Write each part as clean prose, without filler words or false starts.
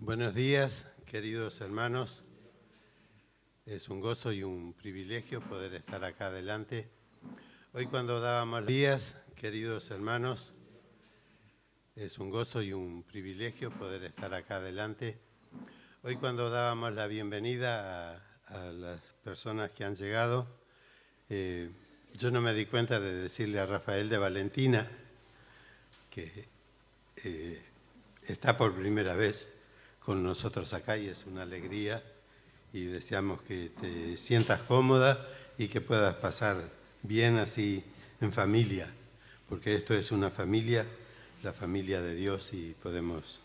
Buenos días, queridos hermanos. Es un gozo y un privilegio poder estar acá adelante. Hoy cuando dábamos días, queridos hermanos, es un gozo y un privilegio poder estar acá adelante. Hoy cuando dábamos la bienvenida a las personas que han llegado, yo no me di cuenta de decirle a Rafael de Valentina que está por primera vez con nosotros acá y es una alegría y deseamos que te sientas cómoda y que puedas pasar bien así en familia, porque esto es una familia, la familia de Dios, y podemos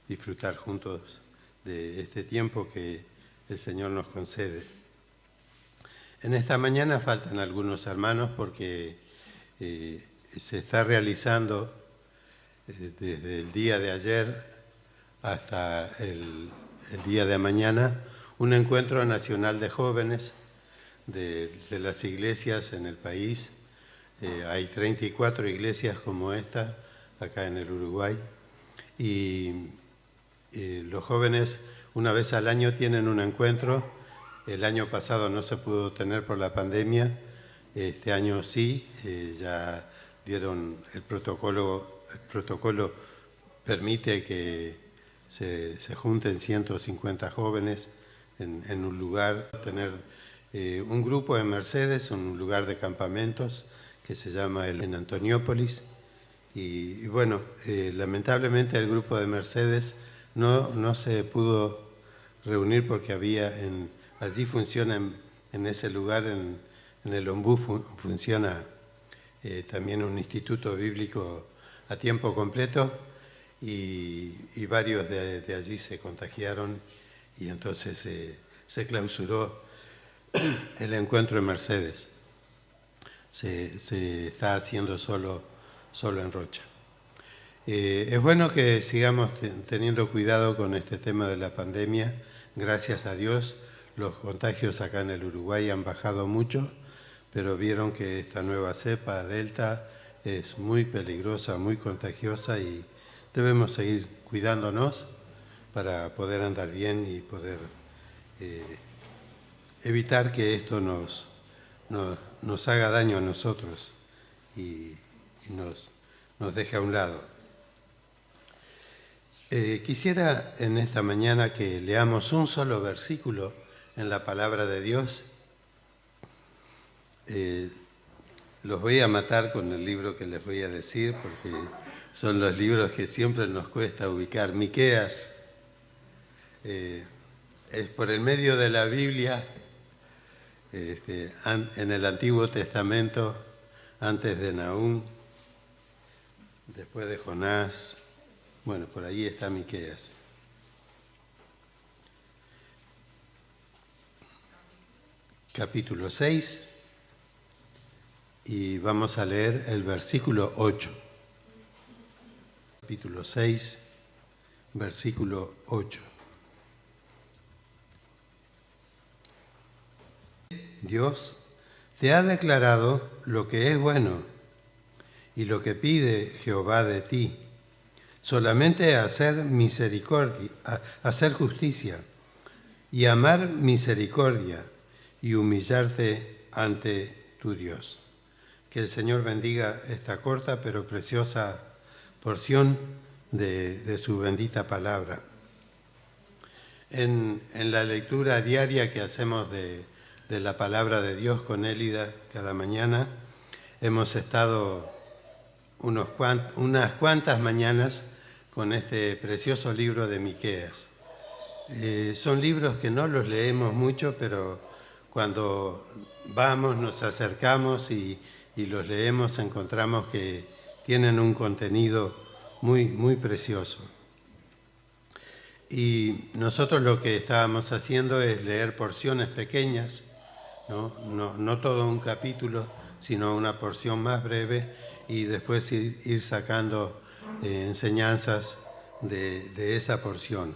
disfrutar juntos de este tiempo que el Señor nos concede. En esta mañana faltan algunos hermanos porque se está realizando desde el día de ayer hasta el día de mañana un encuentro nacional de jóvenes de las iglesias en el país. Hay 34 iglesias como esta acá en el Uruguay y los jóvenes una vez al año tienen un encuentro. El año pasado no se pudo tener por la pandemia, este año sí, ya dieron el protocolo permite que se junten 150 jóvenes en un lugar, tener un grupo en Mercedes, un lugar de campamentos que se llama en Antoniópolis. Y bueno, lamentablemente el grupo de Mercedes no se pudo reunir porque allí funciona en ese lugar, en el Ombú funciona también un instituto bíblico a tiempo completo y varios de allí se contagiaron y entonces se clausuró el encuentro en Mercedes. Se está haciendo solo en Rocha. Es bueno que sigamos teniendo cuidado con este tema de la pandemia. Gracias a Dios, los contagios acá en el Uruguay han bajado mucho, pero vieron que esta nueva cepa, Delta, es muy peligrosa, muy contagiosa y debemos seguir cuidándonos para poder andar bien y poder evitar que esto nos haga daño a nosotros y nos deje a un lado. Quisiera en esta mañana que leamos un solo versículo en la palabra de Dios. Los voy a matar con el libro que les voy a decir porque son los libros que siempre nos cuesta ubicar. Miqueas es por el medio de la Biblia, en el Antiguo Testamento, antes de Nahum, después de Jonás. Bueno, por ahí está Miqueas. Capítulo 6, y vamos a leer el versículo 8. Capítulo 6, versículo 8. Dios te ha declarado lo que es bueno y lo que pide Jehová de ti, solamente hacer misericordia, hacer justicia y amar misericordia y humillarte ante tu Dios. Que el Señor bendiga esta corta pero preciosa porción de su bendita palabra. En la lectura diaria que hacemos de la palabra de Dios con Élida cada mañana, hemos estado unas cuantas mañanas con este precioso libro de Miqueas. Son libros que no los leemos mucho, pero cuando vamos, nos acercamos y los leemos, encontramos que tienen un contenido muy, muy precioso. Y nosotros lo que estábamos haciendo es leer porciones pequeñas, no todo un capítulo, sino una porción más breve, y después ir sacando enseñanzas de esa porción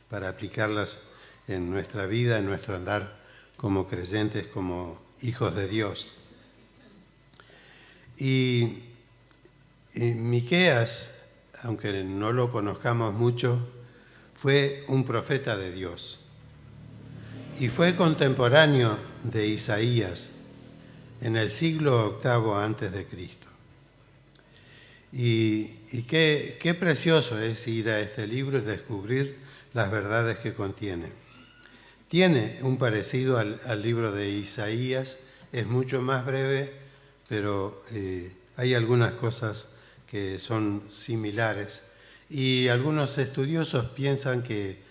para aplicarlas en nuestra vida, en nuestro andar como creyentes, como hijos de Dios. Y Miqueas, aunque no lo conozcamos mucho, fue un profeta de Dios y fue contemporáneo de Isaías en el siglo VIII antes de Cristo. Y qué precioso es ir a este libro y descubrir las verdades que contiene. Tiene un parecido al libro de Isaías, es mucho más breve, pero hay algunas cosas que son similares. Y algunos estudiosos piensan que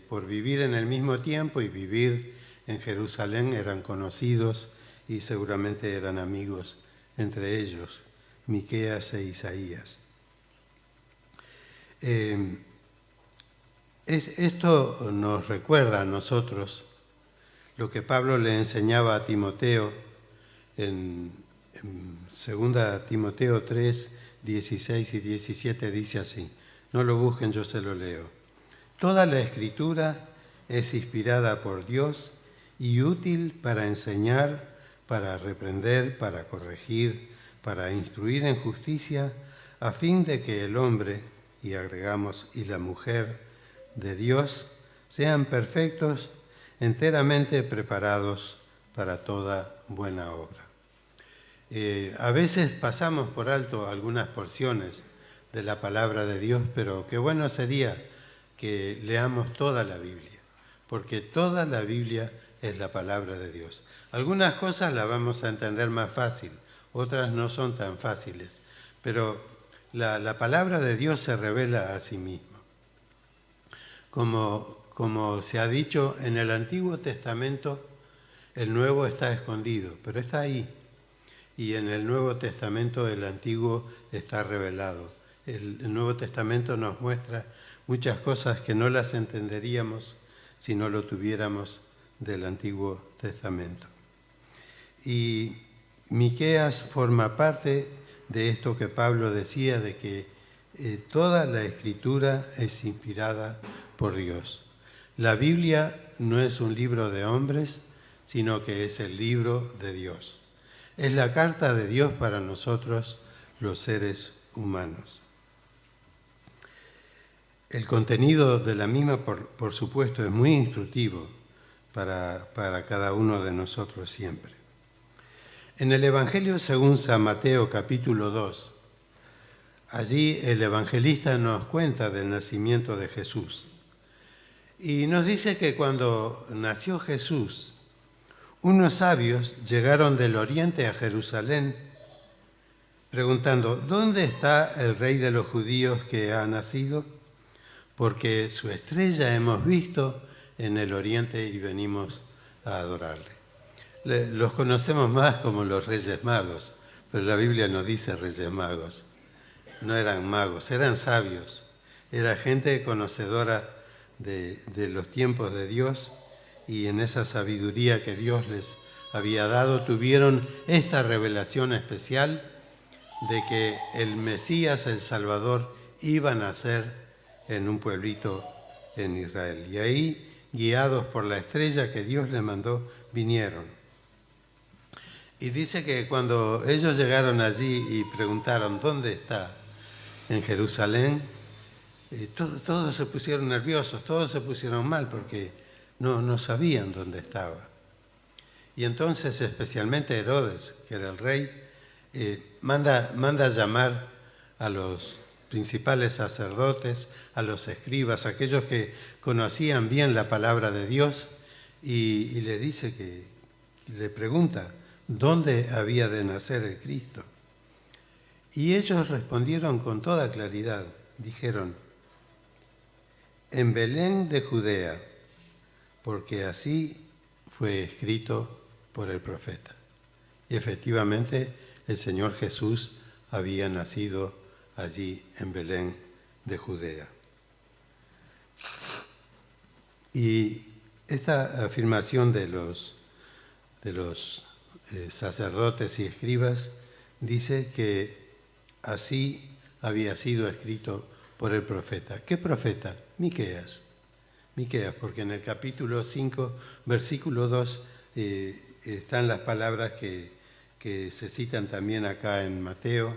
por vivir en el mismo tiempo y vivir en Jerusalén eran conocidos y seguramente eran amigos entre ellos, Miqueas e Isaías. Esto nos recuerda a nosotros lo que Pablo le enseñaba a Timoteo en 2 Timoteo 3, 16 y 17, dice así. No lo busquen, yo se lo leo. Toda la Escritura es inspirada por Dios y útil para enseñar, para reprender, para corregir, para instruir en justicia, a fin de que el hombre, y agregamos, y la mujer de Dios, sean perfectos, enteramente preparados para toda buena obra. A veces pasamos por alto algunas porciones de la palabra de Dios, pero qué bueno sería que leamos toda la Biblia, porque toda la Biblia es la palabra de Dios. Algunas cosas las vamos a entender más fácil, otras no son tan fáciles, pero la palabra de Dios se revela a sí misma. Como se ha dicho, en el Antiguo Testamento el Nuevo está escondido, pero está ahí. Y en el Nuevo Testamento el Antiguo está revelado. El Nuevo Testamento nos muestra muchas cosas que no las entenderíamos si no lo tuviéramos del Antiguo Testamento. Y Miqueas forma parte de esto que Pablo decía, de que toda la Escritura es inspirada por Dios. La Biblia no es un libro de hombres, sino que es el libro de Dios. Es la carta de Dios para nosotros, los seres humanos. El contenido de la misma, por supuesto, es muy instructivo para cada uno de nosotros siempre. En el Evangelio según San Mateo, capítulo 2, allí el evangelista nos cuenta del nacimiento de Jesús. Y nos dice que cuando nació Jesús, unos sabios llegaron del oriente a Jerusalén preguntando, ¿dónde está el rey de los judíos que ha nacido? Porque su estrella hemos visto en el oriente y venimos a adorarle. Los conocemos más como los Reyes Magos, pero la Biblia no dice Reyes Magos. No eran magos, eran sabios. Era gente conocedora de los tiempos de Dios, y en esa sabiduría que Dios les había dado tuvieron esta revelación especial de que el Mesías, el Salvador, iba a nacer en un pueblito en Israel. Y ahí, guiados por la estrella que Dios les mandó, vinieron. Y dice que cuando ellos llegaron allí y preguntaron, ¿dónde está? En Jerusalén, todos se pusieron nerviosos, todos se pusieron mal porque no sabían dónde estaba. Y entonces, especialmente Herodes, que era el rey, manda a llamar a los principales sacerdotes, a los escribas, aquellos que conocían bien la palabra de Dios, y le dice le pregunta, ¿dónde había de nacer el Cristo? Y ellos respondieron con toda claridad, dijeron, en Belén de Judea, porque así fue escrito por el profeta. Y efectivamente el Señor Jesús había nacido allí en Belén de Judea. Y esta afirmación de los sacerdotes y escribas dice que así había sido escrito por el profeta. ¿Qué profeta? Miqueas, porque en el capítulo 5, versículo 2, están las palabras que se citan también acá en Mateo.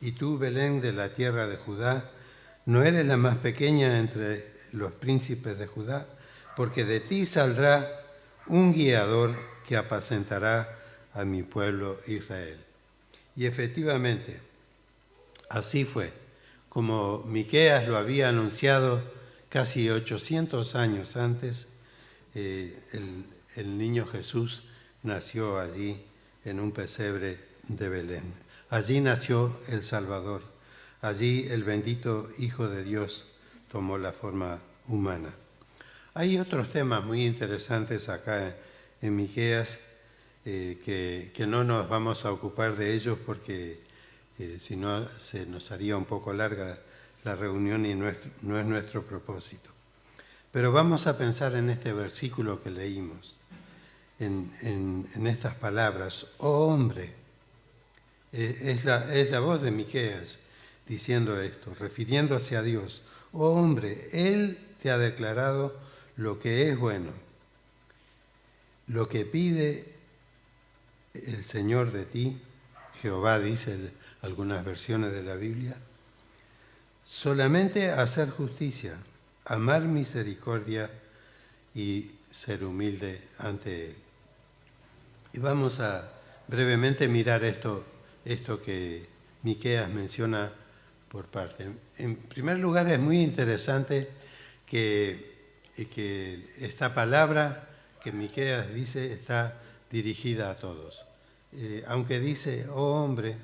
Y tú, Belén, de la tierra de Judá, no eres la más pequeña entre los príncipes de Judá, porque de ti saldrá un guiador que apacentará a mi pueblo Israel. Y efectivamente, así fue, como Miqueas lo había anunciado casi 800 años antes, el niño Jesús nació allí en un pesebre de Belén. Allí nació el Salvador, allí el bendito Hijo de Dios tomó la forma humana. Hay otros temas muy interesantes acá en Miqueas que no nos vamos a ocupar de ellos porque si no se nos haría un poco larga la reunión y no es nuestro propósito. Pero vamos a pensar en este versículo que leímos, en estas palabras. Oh hombre, es la voz de Miqueas diciendo esto, refiriéndose a Dios. Oh hombre, Él te ha declarado lo que es bueno, lo que pide el Señor de ti, Jehová dice algunas versiones de la Biblia, solamente hacer justicia, amar misericordia y ser humilde ante Él. Y vamos a brevemente mirar esto que Miqueas menciona por parte. En primer lugar, es muy interesante que esta palabra que Miqueas dice está dirigida a todos. Aunque dice, oh hombre,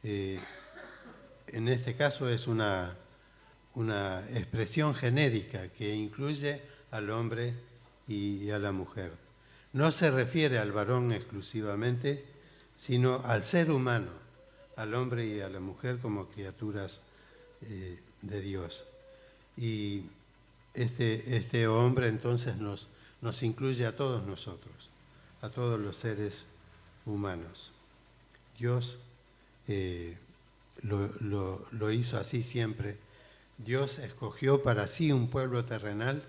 en este caso es una expresión genérica que incluye al hombre y a la mujer. No se refiere al varón exclusivamente, sino al ser humano, al hombre y a la mujer como criaturas de Dios. Y este hombre entonces nos incluye a todos nosotros, a todos los seres humanos. Dios lo hizo así siempre. Dios escogió para sí un pueblo terrenal,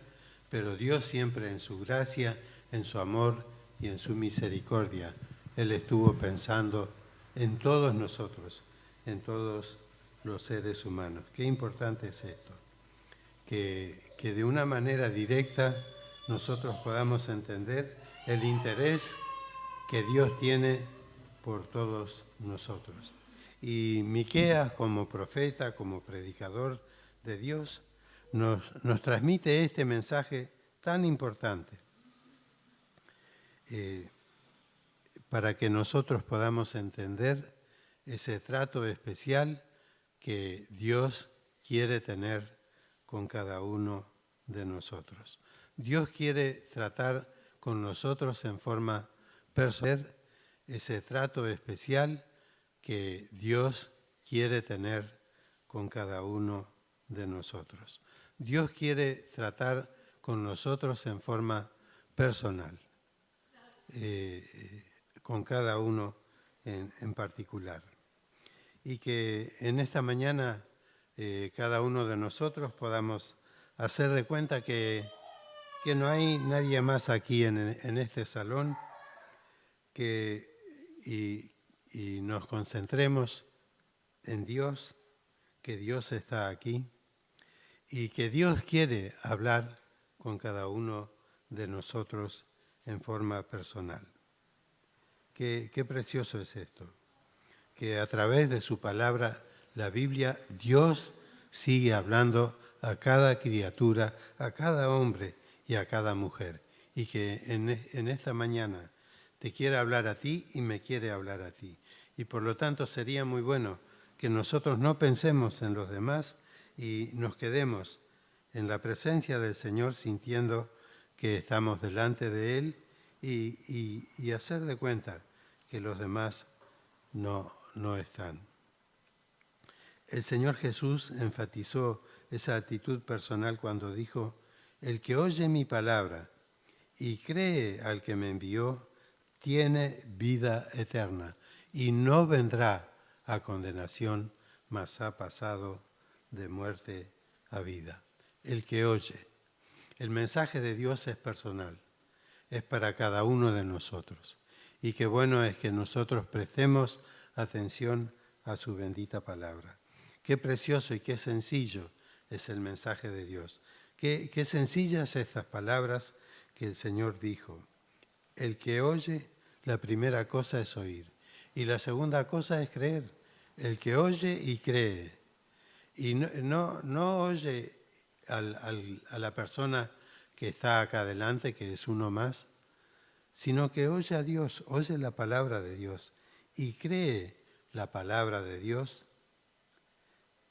pero Dios siempre en su gracia, en su amor y en su misericordia, Él estuvo pensando en todos nosotros, en todos los seres humanos. Qué importante es esto, que de una manera directa nosotros podamos entender el interés que Dios tiene por todos nosotros. Y Miqueas, como profeta, como predicador de Dios, nos transmite este mensaje tan importante para que nosotros podamos entender ese trato especial que Dios quiere tener con cada uno de nosotros. Dios quiere tratar con nosotros en forma personal, ese trato especial que Dios quiere tener con cada uno de nosotros. Dios quiere tratar con nosotros en forma personal, con cada uno en particular. Y que en esta mañana cada uno de nosotros podamos hacer de cuenta que no hay nadie más aquí en este salón y nos concentremos en Dios, que Dios está aquí y que Dios quiere hablar con cada uno de nosotros en forma personal. Qué precioso es esto, que a través de su palabra, la Biblia, Dios sigue hablando a cada criatura, a cada hombre y a cada mujer, y que en esta mañana te quiere hablar a ti y me quiere hablar a ti. Y por lo tanto sería muy bueno que nosotros no pensemos en los demás y nos quedemos en la presencia del Señor sintiendo que estamos delante de Él y hacer de cuenta que los demás no están. El Señor Jesús enfatizó esa actitud personal cuando dijo, el que oye mi palabra y cree al que me envió, tiene vida eterna y no vendrá a condenación, mas ha pasado de muerte a vida. El que oye. El mensaje de Dios es personal, es para cada uno de nosotros. Y qué bueno es que nosotros prestemos atención a su bendita palabra. Qué precioso y qué sencillo es el mensaje de Dios, Qué sencillas estas palabras que el Señor dijo. El que oye, la primera cosa es oír. Y la segunda cosa es creer. El que oye y cree. Y no oye a la persona que está acá adelante, que es uno más, sino que oye a Dios, oye la palabra de Dios y cree la palabra de Dios,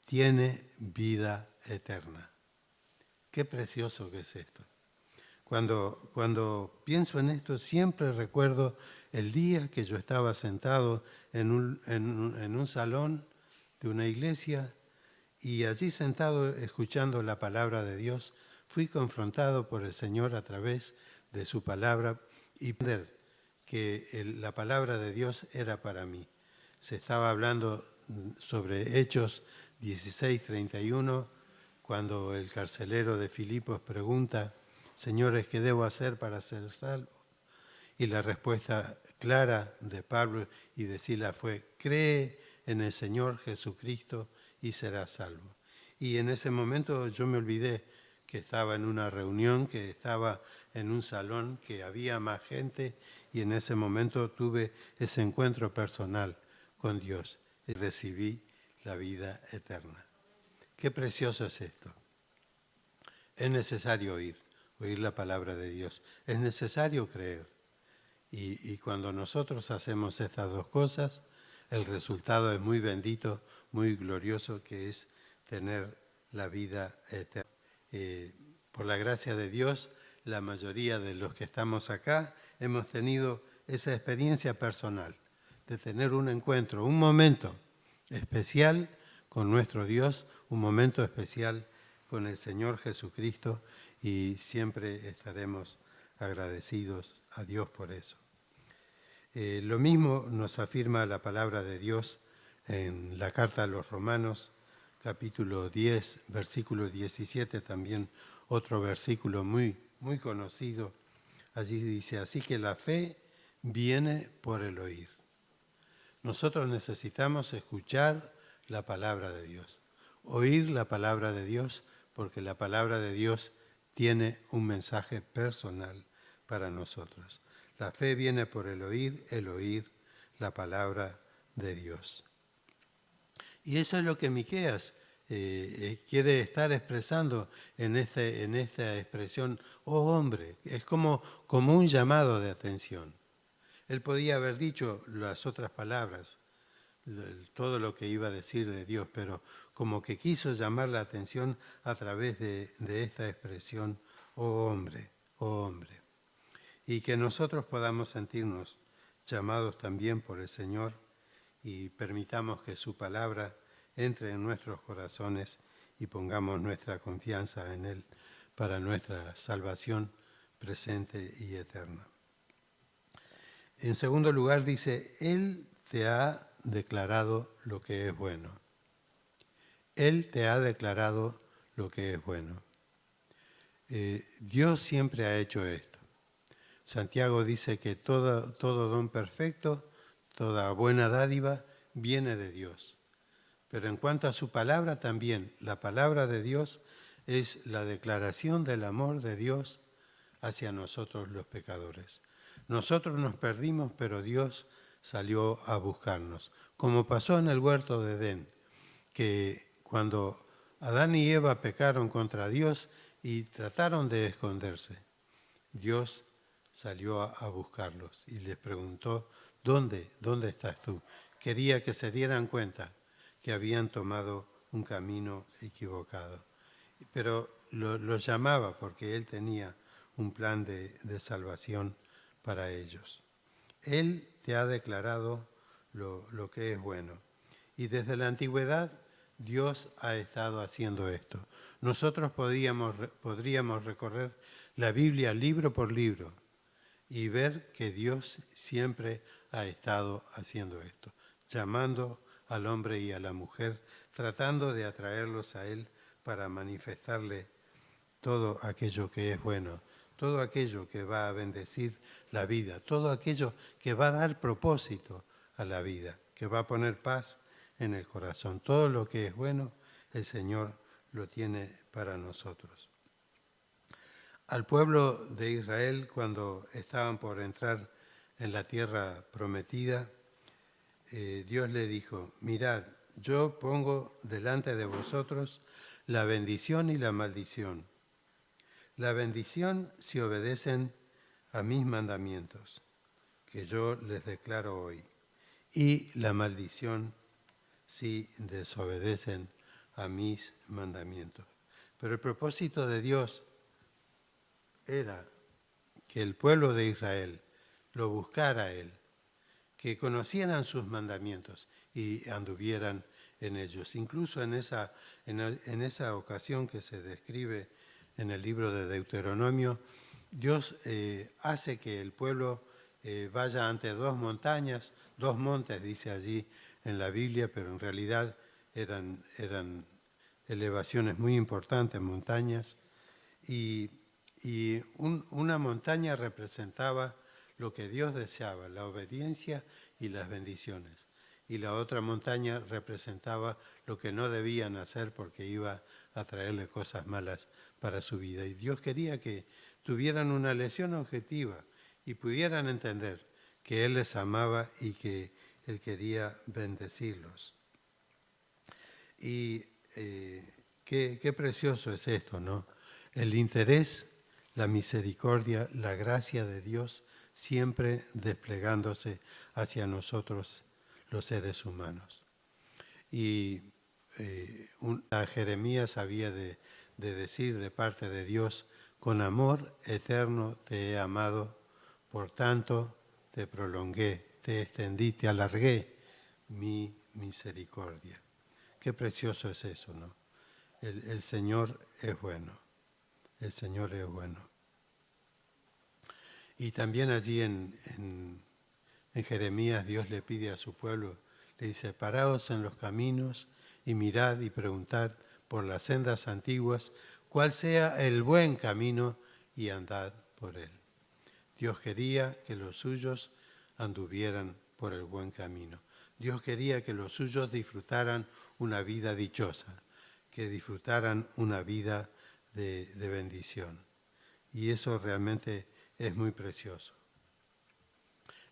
tiene vida eterna. Qué precioso que es esto. Cuando pienso en esto, siempre recuerdo el día que yo estaba sentado en un salón de una iglesia y allí sentado escuchando la palabra de Dios, fui confrontado por el Señor a través de su palabra y entender que la palabra de Dios era para mí. Se estaba hablando sobre Hechos 16:31, cuando el carcelero de Filipos pregunta: Señores, ¿qué debo hacer para ser salvo? Y la respuesta clara de Pablo y de Silas fue: cree en el Señor Jesucristo y serás salvo. Y en ese momento yo me olvidé que estaba en una reunión, que estaba en un salón, que había más gente, y en ese momento tuve ese encuentro personal con Dios y recibí la vida eterna. Qué precioso es esto. Es necesario oír la palabra de Dios. Es necesario creer. Y cuando nosotros hacemos estas dos cosas, el resultado es muy bendito, muy glorioso, que es tener la vida eterna. Por la gracia de Dios, la mayoría de los que estamos acá hemos tenido esa experiencia personal de tener un encuentro, un momento especial con nuestro Dios, un momento especial con el Señor Jesucristo, y siempre estaremos agradecidos a Dios por eso. Lo mismo nos afirma la palabra de Dios en la carta a los Romanos, capítulo 10, versículo 17, también otro versículo muy conocido. Allí dice: así que la fe viene por el oír. Nosotros necesitamos escuchar la palabra de Dios, oír la palabra de Dios, porque la palabra de Dios tiene un mensaje personal para nosotros. La fe viene por el oír la palabra de Dios. Y eso es lo que Miqueas quiere estar expresando en esta expresión: oh hombre. Es como un llamado de atención. Él podía haber dicho las otras palabras, todo lo que iba a decir de Dios, pero como que quiso llamar la atención a través de esta expresión: oh hombre, oh hombre. Y que nosotros podamos sentirnos llamados también por el Señor y permitamos que su palabra entre en nuestros corazones y pongamos nuestra confianza en Él para nuestra salvación presente y eterna. En segundo lugar dice: Él te ha declarado lo que es bueno. Él te ha declarado lo que es bueno. Dios siempre ha hecho esto. Santiago dice que todo don perfecto, toda buena dádiva viene de Dios. Pero en cuanto a su palabra también, la palabra de Dios es la declaración del amor de Dios hacia nosotros los pecadores. Nosotros nos perdimos, pero Dios salió a buscarnos. Como pasó en el huerto de Edén, que cuando Adán y Eva pecaron contra Dios y trataron de esconderse, Dios salió a buscarlos y les preguntó: ¿Dónde estás tú? Quería que se dieran cuenta que habían tomado un camino equivocado. Pero los llamaba porque Él tenía un plan de salvación para ellos. Él te ha declarado lo que es bueno. Y desde la antigüedad Dios ha estado haciendo esto. Nosotros podríamos recorrer la Biblia libro por libro y ver que Dios siempre ha estado haciendo esto, llamando al hombre y a la mujer, tratando de atraerlos a Él para manifestarle todo aquello que es bueno, todo aquello que va a bendecir la vida, todo aquello que va a dar propósito a la vida, que va a poner paz en el corazón. Todo lo que es bueno, el Señor lo tiene para nosotros. Al pueblo de Israel, cuando estaban por entrar en la tierra prometida, Dios le dijo: mirad, yo pongo delante de vosotros la bendición y la maldición. La bendición si obedecen a mis mandamientos, que yo les declaro hoy, y la maldición si desobedecen a mis mandamientos. Pero el propósito de Dios era que el pueblo de Israel lo buscara a Él, que conocieran sus mandamientos y anduvieran en ellos. Incluso en esa ocasión que se describe en el libro de Deuteronomio, Dios hace que el pueblo vaya ante dos montañas, dos montes, dice allí en la Biblia, pero en realidad eran elevaciones muy importantes, montañas, y una montaña representaba lo que Dios deseaba, la obediencia y las bendiciones. Y la otra montaña representaba lo que no debían hacer porque iba a traerle cosas malas para su vida. Y Dios quería que tuvieran una lección objetiva y pudieran entender que Él les amaba y que Él quería bendecirlos. Y qué precioso es esto, ¿no? El interés, la misericordia, la gracia de Dios siempre desplegándose hacia nosotros los seres humanos. Y a Jeremías había de decir de parte de Dios: con amor eterno te he amado, por tanto te prolongué, te extendí, te alargué mi misericordia. Qué precioso es eso, ¿no? El Señor es bueno, el Señor es bueno. Y también allí en Jeremías Dios le pide a su pueblo, le dice: paraos en los caminos y mirad y preguntad por las sendas antiguas cuál sea el buen camino y andad por él. Dios quería que los suyos anduvieran por el buen camino. Dios quería que los suyos disfrutaran una vida dichosa, que disfrutaran una vida de bendición. Y eso realmente es muy precioso.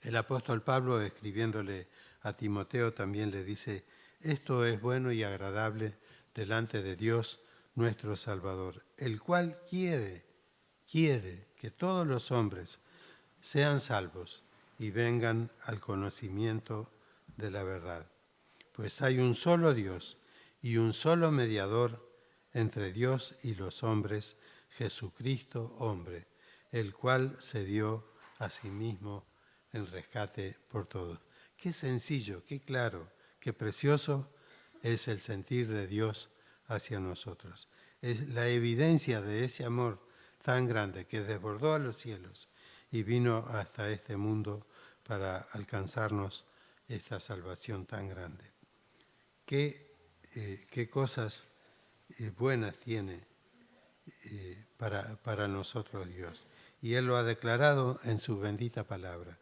El apóstol Pablo, escribiéndole a Timoteo, también le dice: esto es bueno y agradable delante de Dios nuestro Salvador, el cual quiere que todos los hombres sean salvos y vengan al conocimiento de la verdad. Pues hay un solo Dios y un solo mediador entre Dios y los hombres, Jesucristo hombre, el cual se dio a sí mismo en rescate por todos. Qué sencillo, qué claro, qué precioso es el sentir de Dios hacia nosotros. Es la evidencia de ese amor tan grande que desbordó a los cielos y vino hasta este mundo para alcanzarnos esta salvación tan grande. Qué cosas buenas tiene para nosotros Dios. Y Él lo ha declarado en su bendita palabra.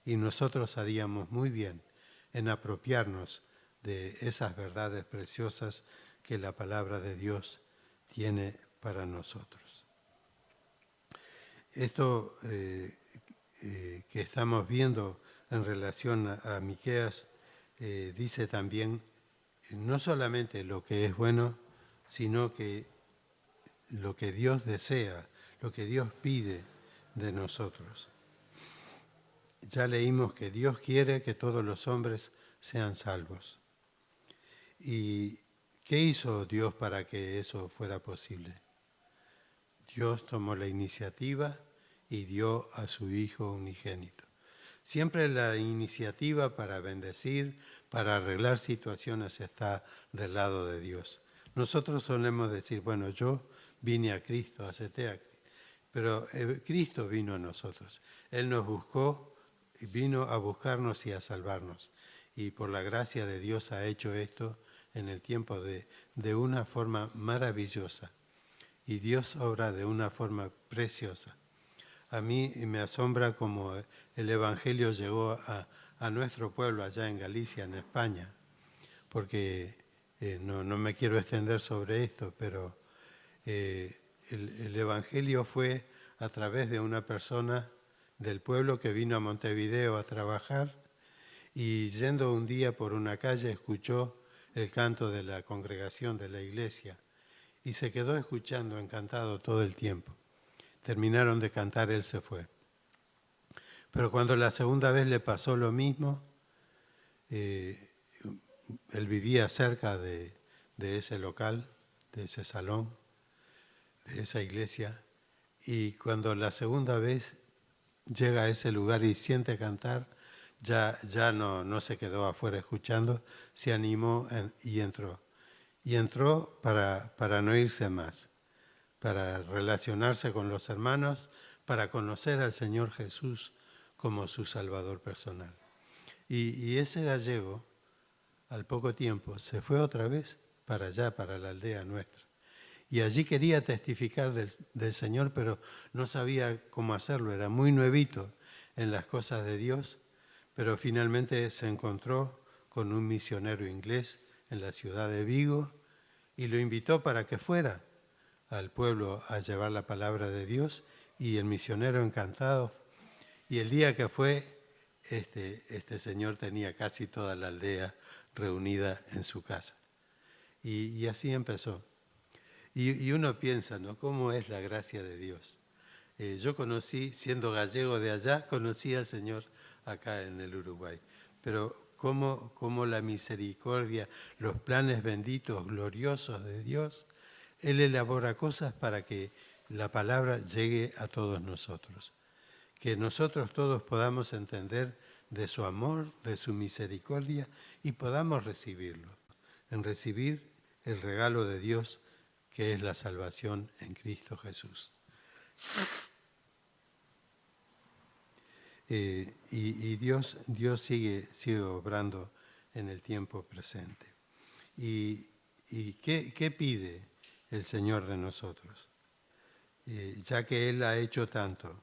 Y nosotros haríamos muy bien en apropiarnos de esas verdades preciosas que la palabra de Dios tiene para nosotros. Esto que estamos viendo en relación a Miqueas dice también no solamente lo que es bueno, sino que lo que Dios desea, lo que Dios pide de nosotros. Ya leímos que Dios quiere que todos los hombres sean salvos. ¿Y qué hizo Dios para que eso fuera posible? Dios tomó la iniciativa y dio a su Hijo unigénito. Siempre la iniciativa para bendecir, para arreglar situaciones está del lado de Dios. Nosotros solemos decir: bueno, yo vine a Cristo, acepté a Cristo, pero Cristo vino a nosotros. Él nos buscó, vino a buscarnos y a salvarnos. Y por la gracia de Dios ha hecho esto en el tiempo de una forma maravillosa. Y Dios obra de una forma preciosa. A mí me asombra cómo el Evangelio llegó a nuestro pueblo allá en Galicia, en España, porque no me quiero extender sobre esto, pero el Evangelio fue a través de una persona del pueblo que vino a Montevideo a trabajar y yendo un día por una calle escuchó el canto de la congregación de la iglesia y se quedó escuchando encantado todo el tiempo. Terminaron de cantar, él se fue. Pero cuando la segunda vez le pasó lo mismo, él vivía cerca de ese local, de ese salón, de esa iglesia, y cuando la segunda vez llega a ese lugar y siente cantar, ya no se quedó afuera escuchando, se animó y entró. Y entró para no irse más, para relacionarse con los hermanos, para conocer al Señor Jesús como su Salvador personal. Y ese gallego, al poco tiempo, se fue otra vez para allá, para la aldea nuestra. Y allí quería testificar del Señor, pero no sabía cómo hacerlo, era muy nuevito en las cosas de Dios, pero finalmente se encontró con un misionero inglés en la ciudad de Vigo y lo invitó para que fuera al pueblo a llevar la palabra de Dios, y el misionero encantado. Y el día que fue, este señor tenía casi toda la aldea reunida en su casa. Y así empezó. Y uno piensa, ¿no?, ¿cómo es la gracia de Dios? Yo conocí, siendo gallego de allá, conocí al Señor acá en el Uruguay. Pero cómo la misericordia, los planes benditos, gloriosos de Dios, Él elabora cosas para que la palabra llegue a todos nosotros. Que nosotros todos podamos entender de su amor, de su misericordia y podamos recibirlo. En recibir el regalo de Dios, que es la salvación en Cristo Jesús. Y Dios sigue obrando en el tiempo presente. ¿Y qué pide el Señor de nosotros? Ya que Él ha hecho tanto,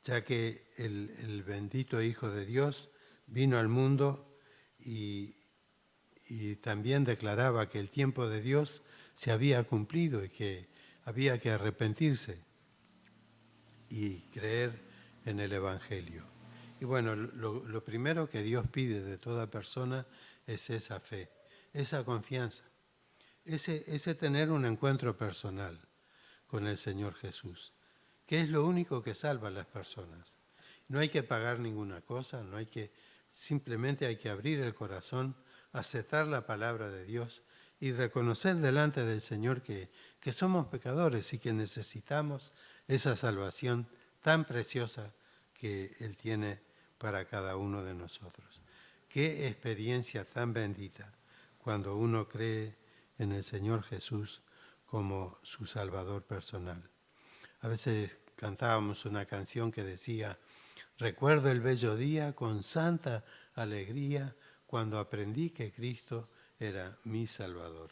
ya que el bendito Hijo de Dios vino al mundo y también declaraba que el tiempo de Dios se había cumplido y que había que arrepentirse y creer en el Evangelio. Y bueno, lo primero que Dios pide de toda persona es esa fe, esa confianza, ese tener un encuentro personal con el Señor Jesús, que es lo único que salva a las personas. No hay que pagar ninguna cosa, simplemente hay que abrir el corazón, aceptar la palabra de Dios y reconocer delante del Señor que somos pecadores y que necesitamos esa salvación tan preciosa que Él tiene para cada uno de nosotros. Qué experiencia tan bendita cuando uno cree en el Señor Jesús como su Salvador personal. A veces cantábamos una canción que decía: recuerdo el bello día con santa alegría cuando aprendí que Cristo era mi Salvador.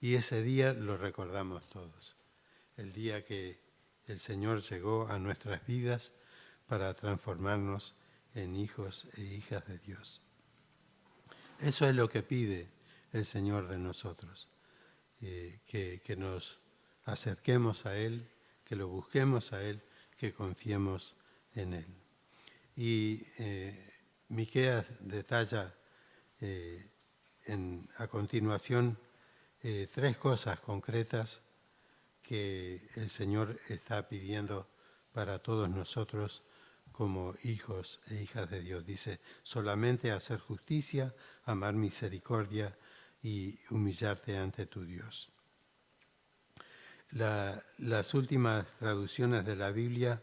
Y ese día lo recordamos todos, el día que el Señor llegó a nuestras vidas para transformarnos en hijos e hijas de Dios. Eso es lo que pide el Señor de nosotros, que nos acerquemos a Él, que lo busquemos a Él, que confiemos en Él. Y Miqueas detalla a continuación 3 cosas concretas que el Señor está pidiendo para todos nosotros como hijos e hijas de Dios. Dice: solamente hacer justicia, amar misericordia y humillarte ante tu Dios. Las últimas traducciones de la Biblia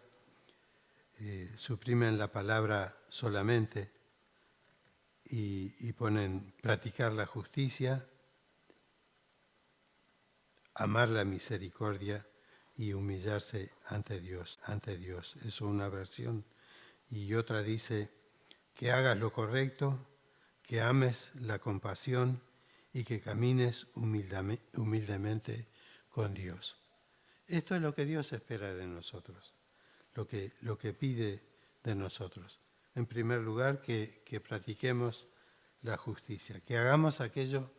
suprimen la palabra solamente y ponen practicar la justicia, amar la misericordia y humillarse ante Dios. Es una versión. Y otra dice que hagas lo correcto, que ames la compasión y que camines humildemente con Dios. Esto es lo que Dios espera de nosotros, lo que pide de nosotros. En primer lugar, que practiquemos la justicia, que hagamos aquello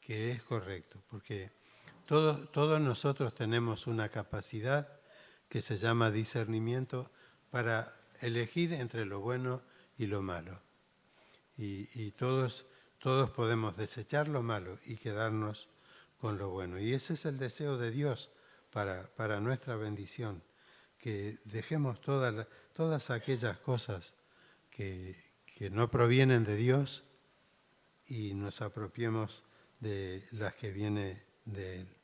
que es correcto, porque todos nosotros tenemos una capacidad que se llama discernimiento para elegir entre lo bueno y lo malo. Y todos podemos desechar lo malo y quedarnos con lo bueno. Y ese es el deseo de Dios para nuestra bendición, que dejemos todas aquellas cosas que no provienen de Dios y nos apropiemos de las que vienen de Él.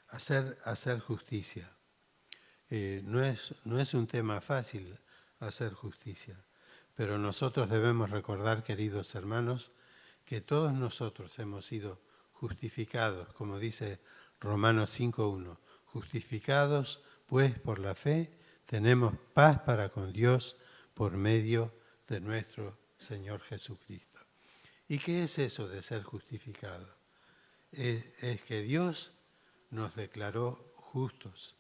Hacer justicia. No es un tema fácil hacer justicia, pero nosotros debemos recordar, queridos hermanos, que todos nosotros hemos sido justificados, como dice Romanos 5:1, justificados pues por la fe tenemos paz para con Dios por medio de nuestro Señor Jesucristo. ¿Y qué es eso de ser justificado? Es que Dios nos declaró justos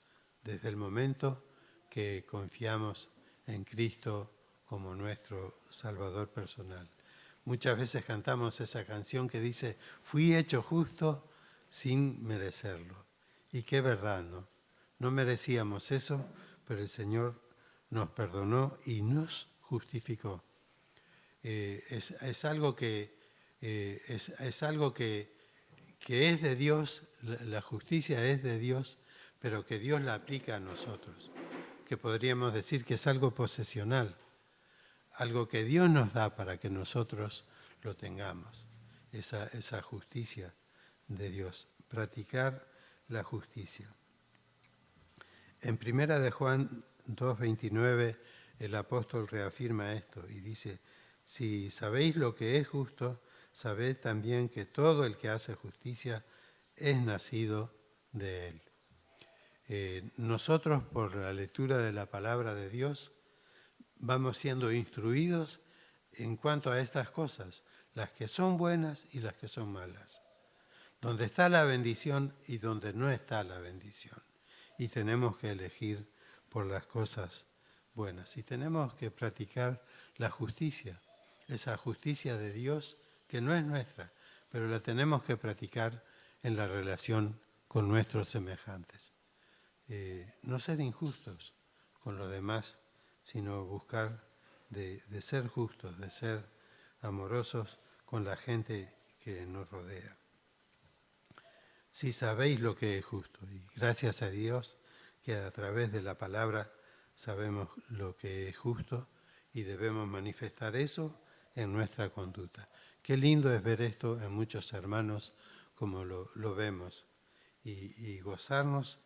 desde el momento que confiamos en Cristo como nuestro Salvador personal. Muchas veces cantamos esa canción que dice, fui hecho justo sin merecerlo. Y qué verdad, ¿no? No merecíamos eso, pero el Señor nos perdonó y nos justificó. Es algo que es de Dios, la justicia es de Dios, pero que Dios la aplica a nosotros, que podríamos decir que es algo posesional, algo que Dios nos da para que nosotros lo tengamos, esa justicia de Dios, practicar la justicia. En 1 de Juan 2:29 el apóstol reafirma esto y dice, si sabéis lo que es justo, sabed también que todo el que hace justicia es nacido de Él. Nosotros, por la lectura de la palabra de Dios, vamos siendo instruidos en cuanto a estas cosas, las que son buenas y las que son malas. Donde está la bendición y donde no está la bendición. Y tenemos que elegir por las cosas buenas. Y tenemos que practicar la justicia, esa justicia de Dios que no es nuestra, pero la tenemos que practicar en la relación con nuestros semejantes. No ser injustos con los demás, sino buscar de ser justos, de ser amorosos con la gente que nos rodea. Si sabéis lo que es justo, y gracias a Dios que a través de la palabra sabemos lo que es justo y debemos manifestar eso en nuestra conducta. Qué lindo es ver esto en muchos hermanos como lo vemos y gozarnos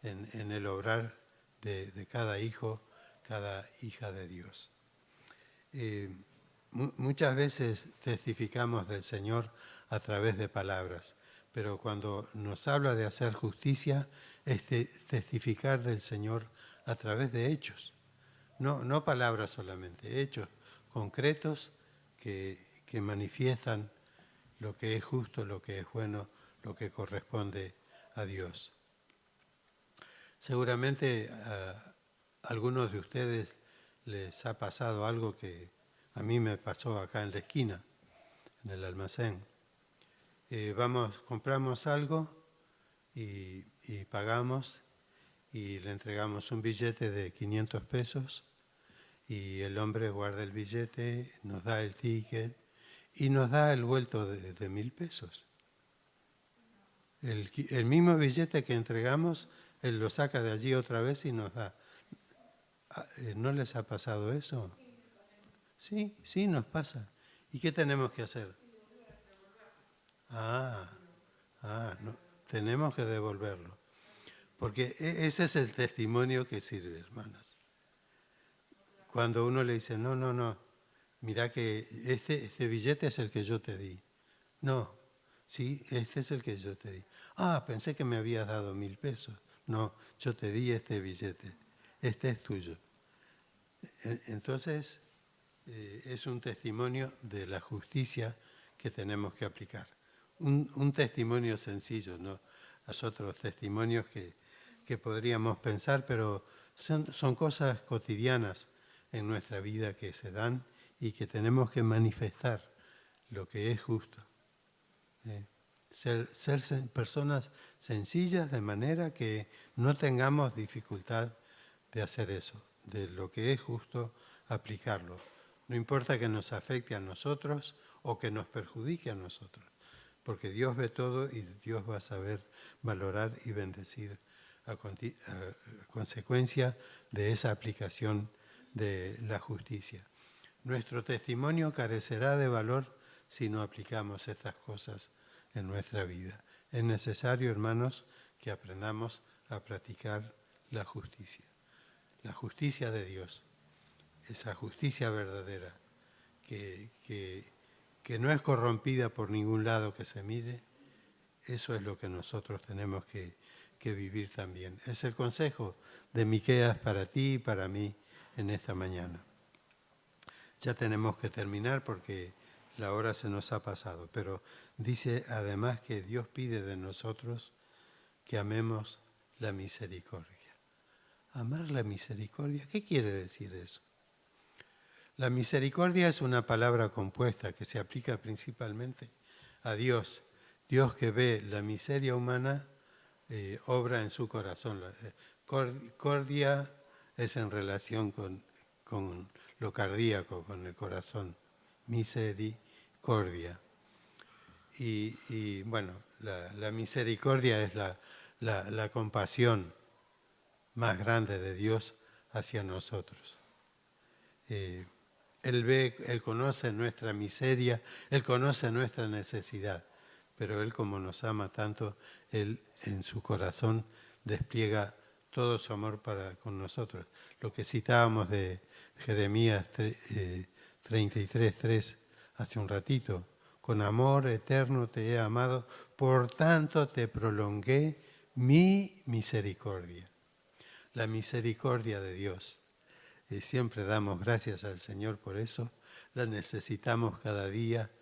en el obrar de cada hijo, cada hija de Dios. Muchas veces testificamos del Señor a través de palabras, pero cuando nos habla de hacer justicia es testificar del Señor a través de hechos, no palabras solamente, hechos concretos que manifiestan lo que es justo, lo que es bueno, lo que corresponde a Dios. Seguramente a algunos de ustedes les ha pasado algo que a mí me pasó acá en la esquina, en el almacén. Compramos algo y pagamos y le entregamos un billete de 500 pesos y el hombre guarda el billete, nos da el ticket y nos da el vuelto de 1.000 pesos. El mismo billete que entregamos, él lo saca de allí otra vez y nos da. ¿No les ha pasado eso? Sí, nos pasa. ¿Y qué tenemos que hacer? No, tenemos que devolverlo. Porque ese es el testimonio que sirve, hermanas. Cuando uno le dice, no, mira que este billete es el que yo te di. No, sí, este es el que yo te di. Pensé que me habías dado 1.000 pesos. No, yo te di este billete. Este es tuyo. Entonces, es un testimonio de la justicia que tenemos que aplicar. Un testimonio sencillo, ¿no? Los otros testimonios que podríamos pensar, pero son cosas cotidianas en nuestra vida que se dan y que tenemos que manifestar lo que es justo. personas sencillas de manera que no tengamos dificultad de hacer eso, de lo que es justo aplicarlo. No importa que nos afecte a nosotros o que nos perjudique a nosotros, porque Dios ve todo y Dios va a saber valorar y bendecir a consecuencia de esa aplicación de la justicia. Nuestro testimonio carecerá de valor si no aplicamos estas cosas en nuestra vida. Es necesario, hermanos, que aprendamos a practicar la justicia de Dios, esa justicia verdadera, que no es corrompida por ningún lado que se mire. Eso es lo que nosotros tenemos que vivir también. Es el consejo de Miqueas para ti y para mí en esta mañana. Ya tenemos que terminar porque la hora se nos ha pasado, pero dice además que Dios pide de nosotros que amemos la misericordia. Amar la misericordia, ¿qué quiere decir eso? La misericordia es una palabra compuesta que se aplica principalmente a Dios. Dios que ve la miseria humana, obra en su corazón. Cordia es en relación con lo cardíaco, con el corazón. Misericordia. Y bueno, la misericordia es la compasión más grande de Dios hacia nosotros. Él conoce nuestra miseria, Él conoce nuestra necesidad, pero Él, como nos ama tanto, Él en su corazón despliega todo su amor con nosotros. Lo que citábamos de Jeremías 33:3 hace un ratito: con amor eterno te he amado, por tanto te prolongué mi misericordia. La misericordia de Dios. Siempre damos gracias al Señor por eso, la necesitamos cada día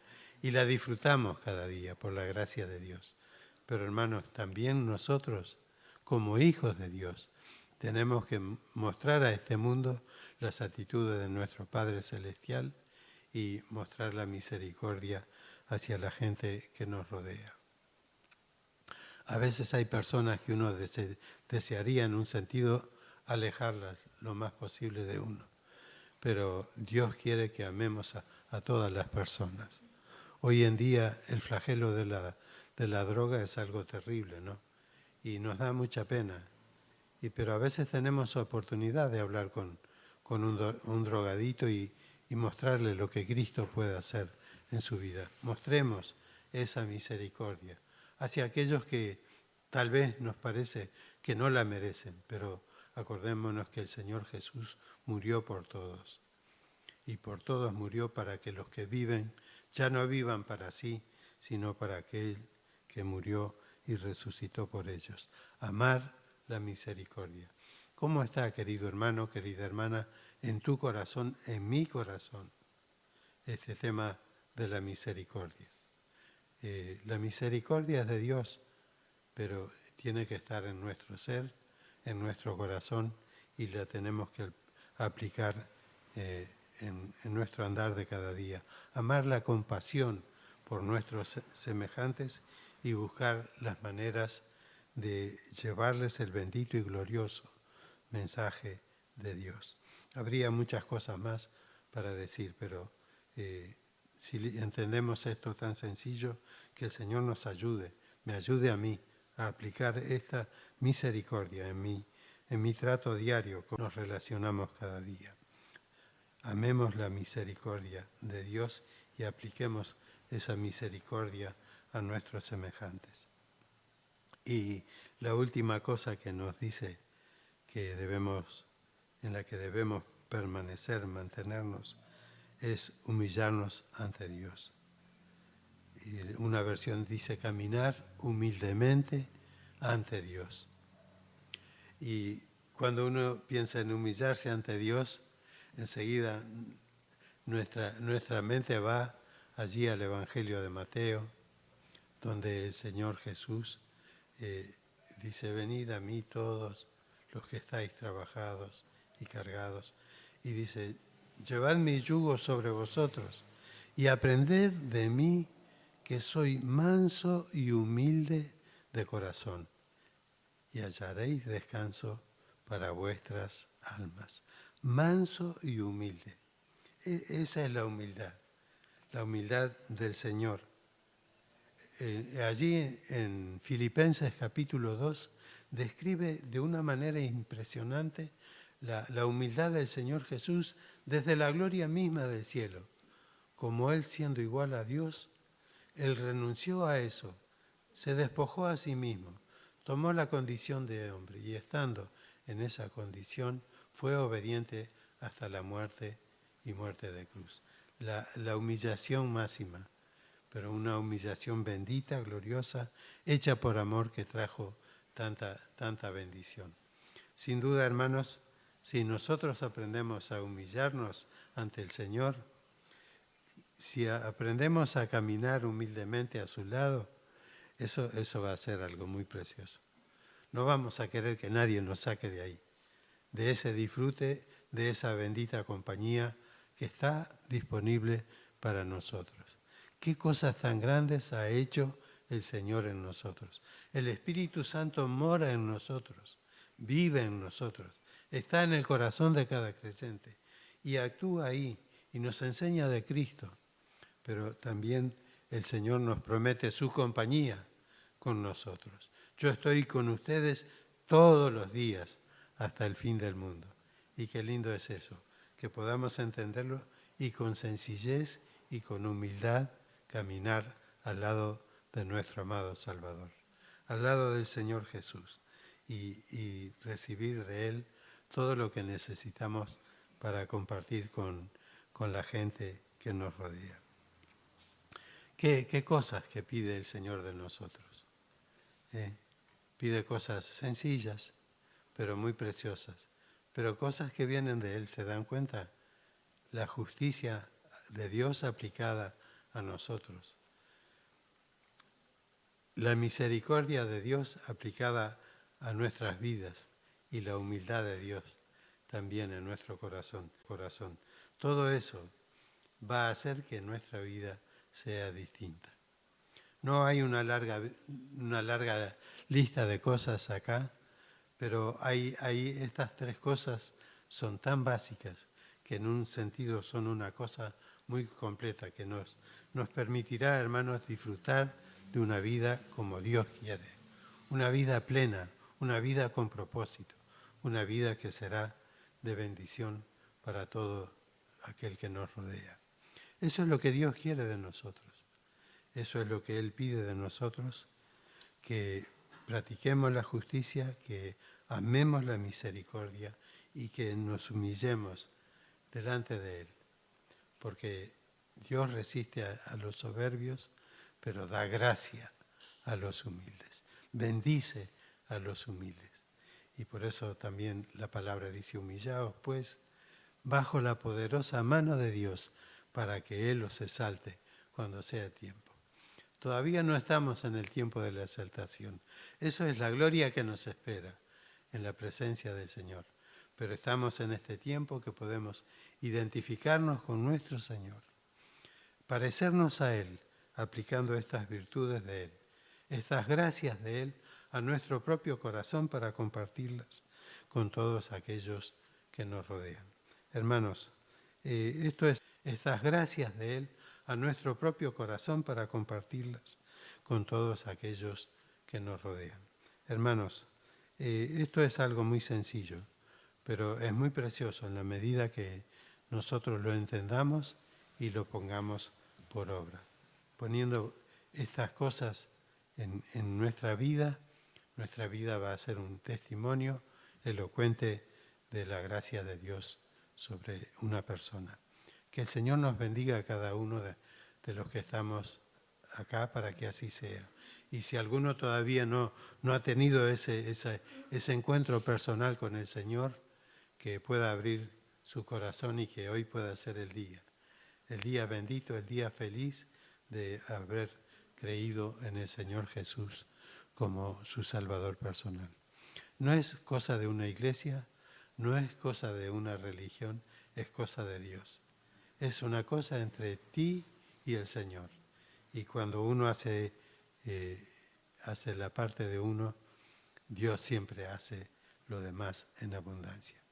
y la disfrutamos cada día por la gracia de Dios. Pero hermanos, también nosotros, como hijos de Dios, tenemos que mostrar a este mundo las actitudes de nuestro Padre Celestial y mostrar la misericordia hacia la gente que nos rodea. A veces hay personas que uno desearía en un sentido alejarlas lo más posible de uno, pero Dios quiere que amemos a todas las personas. Hoy en día el flagelo de la droga es algo terrible, ¿no? Y nos da mucha pena. Pero a veces tenemos oportunidad de hablar con un drogadito y mostrarle lo que Cristo puede hacer en su vida. Mostremos esa misericordia hacia aquellos que tal vez nos parece que no la merecen, pero acordémonos que el Señor Jesús murió por todos. Y por todos murió para que los que viven ya no vivan para sí, sino para aquel que murió y resucitó por ellos. Amar la misericordia. ¿Cómo está, querido hermano, querida hermana, en tu corazón, en mi corazón, este tema de la misericordia? La misericordia es de Dios, pero tiene que estar en nuestro ser, en nuestro corazón, y la tenemos que aplicar en nuestro andar de cada día. Amar la compasión por nuestros semejantes y buscar las maneras de llevarles el bendito y glorioso mensaje de Dios. Habría muchas cosas más para decir, pero si entendemos esto tan sencillo, que el Señor nos ayude, me ayude a mí a aplicar esta misericordia en mi trato diario, como nos relacionamos cada día. Amemos la misericordia de Dios y apliquemos esa misericordia a nuestros semejantes. Y la última cosa que nos dice en la que debemos permanecer, mantenernos, es humillarnos ante Dios. Y una versión dice caminar humildemente ante Dios. Y cuando uno piensa en humillarse ante Dios, enseguida nuestra mente va allí al Evangelio de Mateo, donde el Señor Jesús dice: venid a mí todos los que estáis trabajados y cargados. Y dice: llevad mi yugo sobre vosotros y aprended de mí, que soy manso y humilde de corazón, y hallaréis descanso para vuestras almas. Manso y humilde. Esa es la humildad del Señor. Allí en Filipenses capítulo 2 describe de una manera impresionante la humildad del Señor Jesús desde la gloria misma del cielo. Como Él, siendo igual a Dios, Él renunció a eso, se despojó a sí mismo, tomó la condición de hombre y estando en esa condición fue obediente hasta la muerte y muerte de cruz. La humillación máxima, pero una humillación bendita, gloriosa, hecha por amor que trajo tanta bendición. Sin duda, hermanos, si nosotros aprendemos a humillarnos ante el Señor, si aprendemos a caminar humildemente a su lado, eso va a ser algo muy precioso. No vamos a querer que nadie nos saque de ahí, de ese disfrute, de esa bendita compañía que está disponible para nosotros. ¿Qué cosas tan grandes ha hecho el Señor en nosotros? El Espíritu Santo mora en nosotros, vive en nosotros, está en el corazón de cada creyente y actúa ahí y nos enseña de Cristo. Pero también el Señor nos promete su compañía con nosotros. Yo estoy con ustedes todos los días hasta el fin del mundo. Y qué lindo es eso, que podamos entenderlo y con sencillez y con humildad caminar al lado de nuestro amado Salvador, al lado del Señor Jesús y recibir de Él todo lo que necesitamos para compartir con la gente que nos rodea. ¿Qué cosas que pide el Señor de nosotros? Pide cosas sencillas, pero muy preciosas, pero cosas que vienen de Él, ¿se dan cuenta? La justicia de Dios aplicada a nosotros. La misericordia de Dios aplicada a nuestras vidas y la humildad de Dios también en nuestro corazón. Todo eso va a hacer que nuestra vida sea distinta. No hay una larga lista de cosas acá, pero hay estas tres cosas son tan básicas que en un sentido son una cosa muy completa que nos permitirá, hermanos, disfrutar de una vida como Dios quiere, una vida plena, una vida con propósito, una vida que será de bendición para todo aquel que nos rodea. Eso es lo que Dios quiere de nosotros. Eso es lo que Él pide de nosotros, que practiquemos la justicia, que amemos la misericordia y que nos humillemos delante de Él. Porque Dios resiste a los soberbios, pero da gracia a los humildes. Bendice a los humildes. Y por eso también la palabra dice, humillaos pues bajo la poderosa mano de Dios para que Él os exalte cuando sea tiempo. Todavía no estamos en el tiempo de la exaltación. Eso es la gloria que nos espera en la presencia del Señor. Pero estamos en este tiempo que podemos identificarnos con nuestro Señor, parecernos a Él, aplicando estas virtudes de Él, estas gracias de Él a nuestro propio corazón para compartirlas con todos aquellos que nos rodean. Hermanos, esto es estas gracias de Él a nuestro propio corazón para compartirlas con todos aquellos que nos rodean. Hermanos, esto es algo muy sencillo, pero es muy precioso en la medida que nosotros lo entendamos y lo pongamos por obra. Poniendo estas cosas en nuestra vida va a ser un testimonio elocuente de la gracia de Dios sobre una persona. Que el Señor nos bendiga a cada uno de los que estamos acá para que así sea. Y si alguno todavía no ha tenido ese encuentro personal con el Señor, que pueda abrir su corazón y que hoy pueda ser el día bendito, el día feliz de haber creído en el Señor Jesús como su Salvador personal. No es cosa de una iglesia, no es cosa de una religión, es cosa de Dios. Es una cosa entre ti y el Señor. Y cuando uno hace la parte de uno, Dios siempre hace lo demás en abundancia.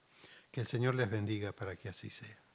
Que el Señor les bendiga para que así sea.